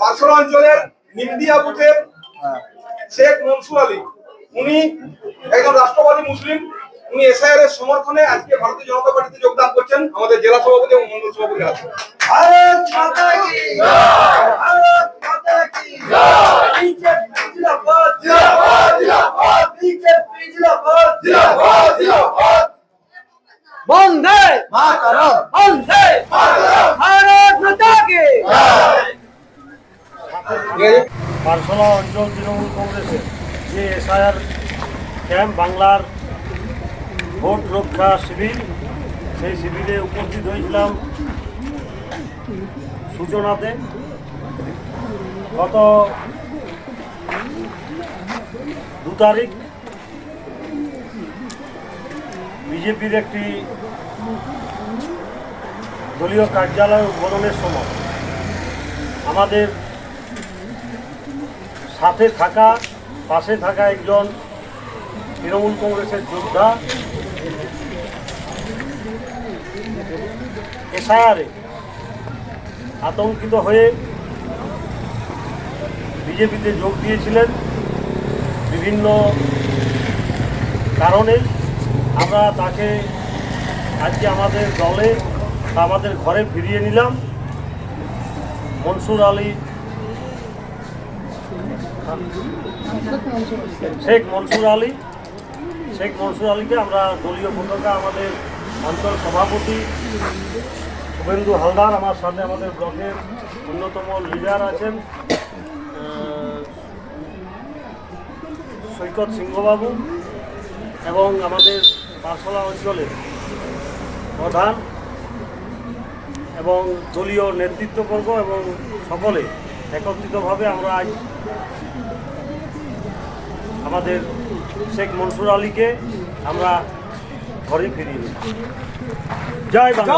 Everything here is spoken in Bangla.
পার্সোনাল অঞ্চলের নিমদিয়া বুথের শেখ মনসুর আলী, উনি একজন রাষ্ট্রবাদী মুসলিম। উনি এসআইআর এর সমর্থনে আজকে ভারতীয় জনতা পার্টিতে যোগদান করছেন। আমাদের জেলা সভাপতি এবং মন্ডল সভাপতি আছেন। ভারত মাতা কি জয়, ভারত মাতা কি জয়। বিজেপি জিন্দাবাদ, জিন্দাবাদ, জিন্দাবাদ। বিজেপি জিন্দাবাদ, জিন্দাবাদ, জিন্দাবাদ। বন্দে মাতরম, বন্দে মাতরম, ভারত মাতা কি জয়। পারশোলা অঞ্চল তৃণমূল কংগ্রেসের যে এসআইআর ক্যাম্প, বাংলার ভোট রক্ষা শিবির, সেই শিবিরে উপস্থিত হয়েছিলাম সূচনাতে। গত 2 তারিখ বিজেপির একটি দলীয় কার্যালয় উদ্বোধনের সময় আমাদের সাথে থাকা, পাশে থাকা একজন তৃণমূল কংগ্রেসের যোদ্ধা এসআইআরে আতঙ্কিত হয়ে বিজেপিতে যোগ দিয়েছিলেন। বিভিন্ন কারণে আমরা তাকে আজকে আমাদের দলে, আমাদের ঘরে ফিরিয়ে নিলাম। মনসুর আলী, শেখ মনসুর আলীকে আমরা দলীয় পতাকা, আমাদের অঞ্চল সভাপতি শুভেন্দু হালদার, আমার সাথে আমাদের ব্লকের অন্যতম লিডার আছেন সৈকত সিংহবাবু, এবং আমাদের পারশোলা অঞ্চলের প্রধান এবং দলীয় নেতৃত্ববর্গ এবং সকলে একত্রিতভাবে আমরা আজ আমাদের শেখ মনসুর আলীকে আমরা ঘরে ফিরিয়ে নিই। জয় বাংলা।